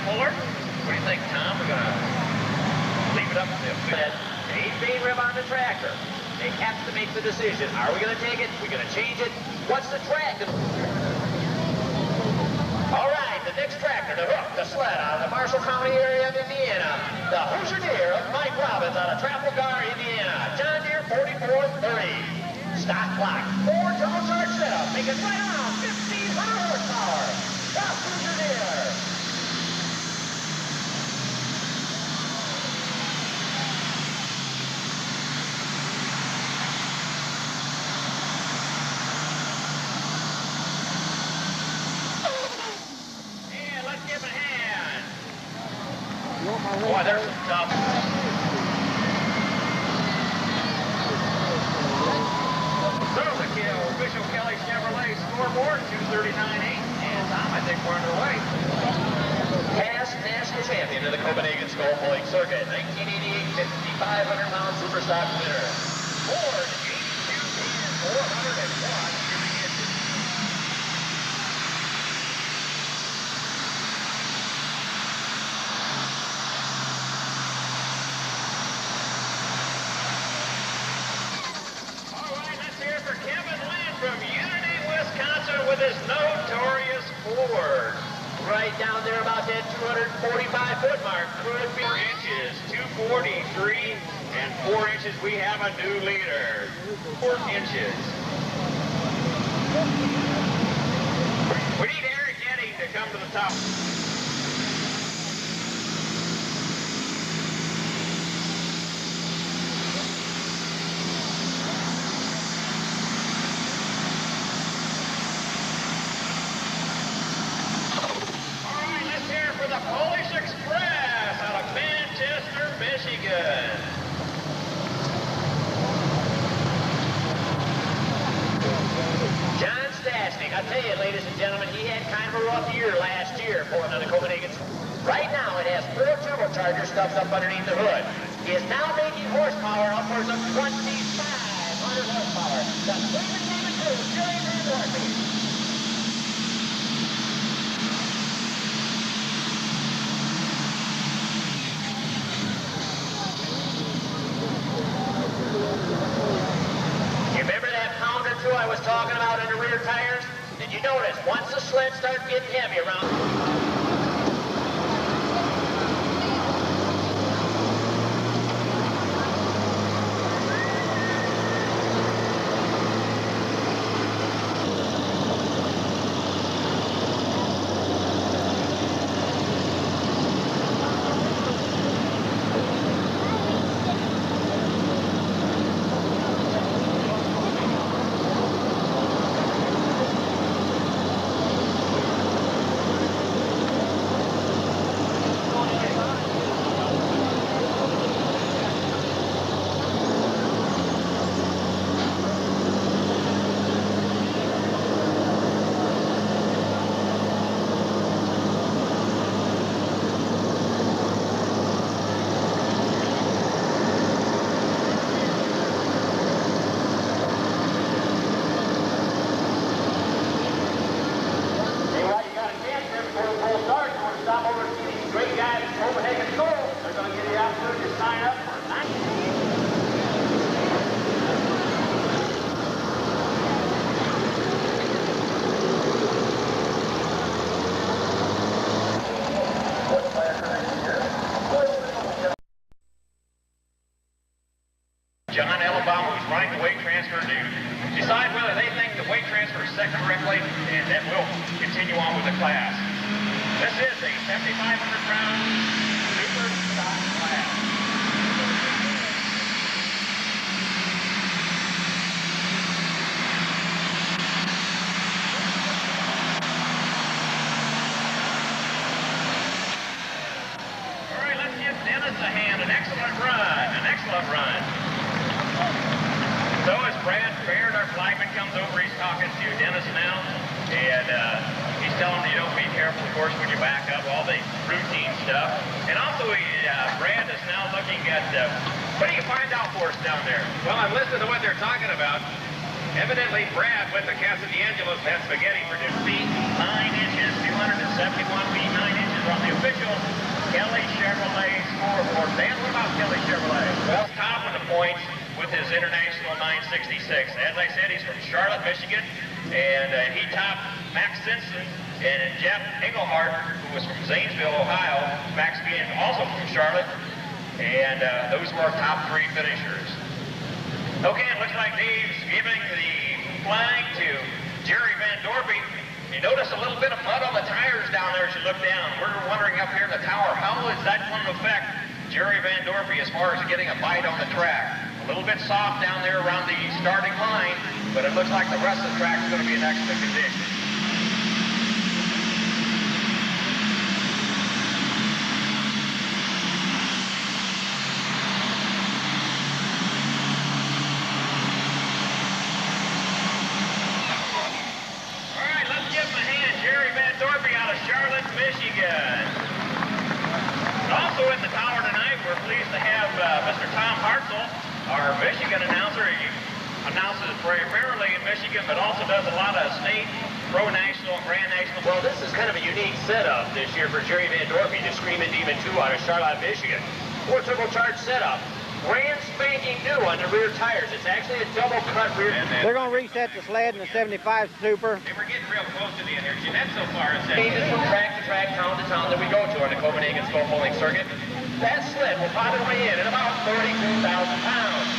puller. What do you think, Tom? We're gonna leave it up to them. 8-beam rib on the tractor. They have to make the decision. Are we gonna take it? We're gonna change it? What's the track? All right, the next tractor to hook the sled out of the Marshall County area of Indiana. The Hoosier Deere of Mike Robbins out of Trafalgar, Indiana. John Deere 4430. Stock clock. 4 turbocharged setup. Making right around 1,500 horsepower. The Hoosier Deere. Boy, there's some stuff. There's the official Kelly Chevrolet scoreboard, 239.8. And Tom, I think we're underway. Past national champion of the Copenhagen Skull Pulling Circuit, 1988 5,500-pound Superstock winner. Ford 82 401 cubic inches. From Unity, Wisconsin with his notorious Ford. Right down there about that 245-foot mark. Could be 4 inches, 243, and 4 inches. We have a new leader. 4 inches. We need Eric Edding to come to the top. The Polish Express out of Manchester, Michigan. John Stastny, I tell you, ladies and gentlemen, he had kind of a rough year last year for another Copenhagen. Right now, it has 4 turbochargers stuffed up underneath the hood. He is now making horsepower upwards of 2,500 horsepower. The David David Crew, Jerry Van Dorothy. I was talking about under rear tires. Did you notice once the sled starts getting heavy around? Decide whether they think the weight transfer is set correctly, and then we'll continue on with the class. This is a 7,500-pound super stock class. All right, let's give Dennis a hand. An excellent run. An excellent run. So as Brad Baird, our flagman, comes over, he's talking to Dennis now, and he's telling him, you know, be careful, of course, when you back up, all the routine stuff. And also, Brad is now looking at, what do you find out for us down there? Well, I'm listening to what they're talking about. Evidently, Brad went to Casa D'Angelo's, had spaghetti for 2 feet, 9 inches, 271 feet, 9 inches. from the official Kelly Chevrolet scoreboard. Dan, what about Kelly Chevrolet? Well, top of the points with his International 966. As I said, he's from Charlotte, Michigan, and he topped Max Simpson and Jeff Engelhardt, who was from Zanesville, Ohio. Max being also from Charlotte, and those were our top three finishers. Okay, it looks like Dave's giving the flag to Jerry Van Dorpy. You notice a little bit of mud on the tires down there as you look down. We're wondering up here in the tower, how is that going to affect Jerry Van Dorpy as far as getting a bite on the track? A little bit soft down there around the starting line, but it looks like the rest of the track is going to be in excellent condition. Charlotte, Michigan. Also in the tower tonight, we're pleased to have Mr. Tom Hartzell, our Michigan announcer. He announces primarily in Michigan, but also does a lot of state, pro national, and grand national. Well, this is kind of a unique setup this year for Jerry Van Dorpy to Screamin' Demon 2 out of Charlotte, Michigan. 4 turbocharged setup. Brand spanking new on the rear tires. It's actually a double cut rear. They're going to reset the sled in the 75 Super. They were getting real close to the end here. Jeanette so far has said changes from track to track, town to town that we go to on the Copenhagen Skull Pulling Circuit. That sled will probably weigh in at about 32,000 pounds.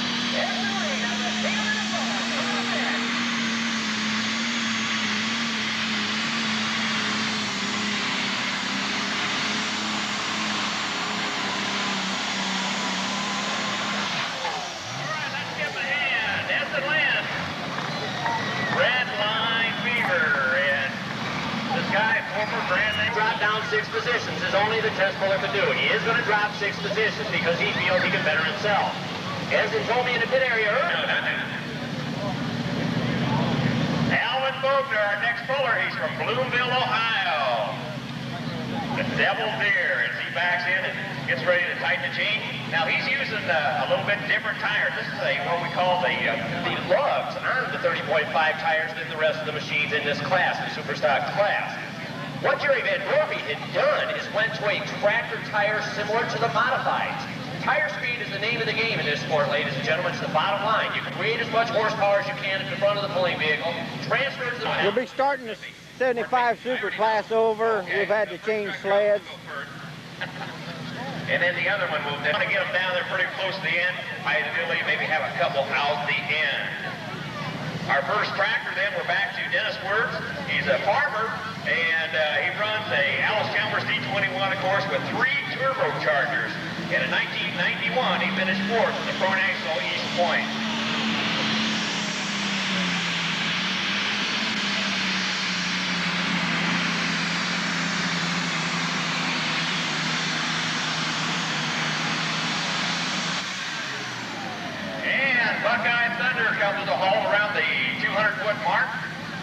Drop down 6 positions is only the test puller could do. He is going to drop 6 positions because he feels he can better himself. As he told me in the pit area earlier. Alvin Bogner, our next puller, he's from Bloomville, Ohio. The Devil Deer, as he backs in and gets ready to tighten the chain. Now he's using a little bit different tires. This is what we call the lugs on the 30.5 tires than the rest of the machines in this class, the Superstock class. What Jerry Van Dorpy had done is went to a tractor tire similar to the modifieds. Tire speed is the name of the game in this sport, ladies and gentlemen. It's the bottom line. You can create as much horsepower as you can at the front of the pulling vehicle. Transfer to the... We'll be starting the 75 Super class over. We've had to change sleds. And then the other one will want to get them down there pretty close to the end. Ideally, maybe have a couple out the end. Our first tractor, then, we're back to Dennis Wirtz. He's a farmer, and he runs a Alice Chalmers D21, of course, with 3 turbochargers. And in 1991, he finished 4th in the Pro National East Point. Buckeye Thunder comes to the halt around the 200-foot mark,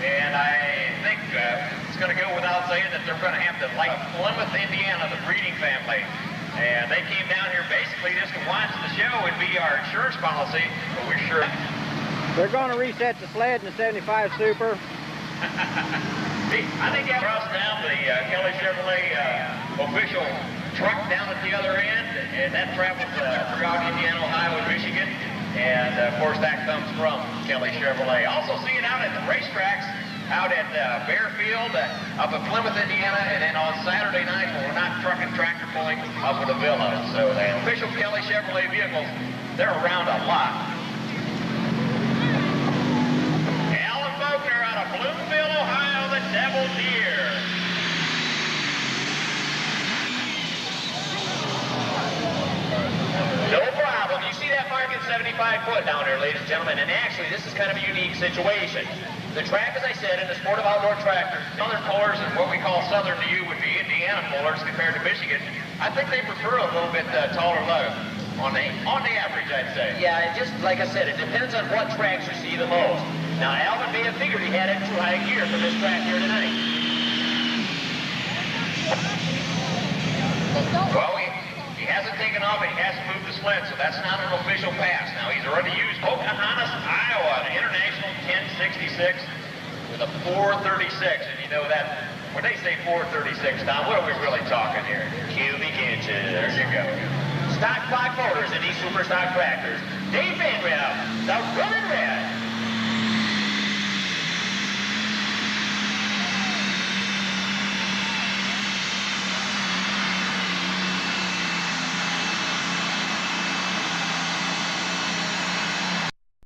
and I think it's going to go without saying that they're going to have to like Plymouth, Indiana, the breeding family. And they came down here basically just to watch the show and be our insurance policy, but we're sure. They're going to reset the sled in the 75 Super. I think that runs down the Kelly Chevrolet official truck down at the other end, and that travels throughout Indiana, Ohio, and Michigan. And, of course, that comes from Kelly Chevrolet. Also see it out at the racetracks, out at Bearfield, up at Plymouth, Indiana, and then on Saturday night when we're not trucking tractor pulling up at the Villa. So the official Kelly Chevrolet vehicles, they're around a lot. Alan Bogner out of Bloomville, Ohio, the Devil Deer. No problem. You see that mark at 75 foot down there, ladies and gentlemen, and actually this is kind of a unique situation. The track, as I said, in the sport of outdoor tractors, Southern pullers and what we call southern to you would be Indiana pullers compared to Michigan. I think they prefer a little bit taller lug on the average, I'd say. Yeah, and just like I said, it depends on what tracks you see the most. Now, Alvin may have figured he had it too high a gear for this track here tonight. Well, he hasn't taken off and he hasn't moved the sled, so that's not an official pass. Now, he's already used Pocahontas, Iowa, the International 1066 with a 436, and you know that When they say 436, Tom, what are we really talking here? Cubic inches. There you go. Stock clock motors in these super stock tractors. Dave Van Ralph, the running rep.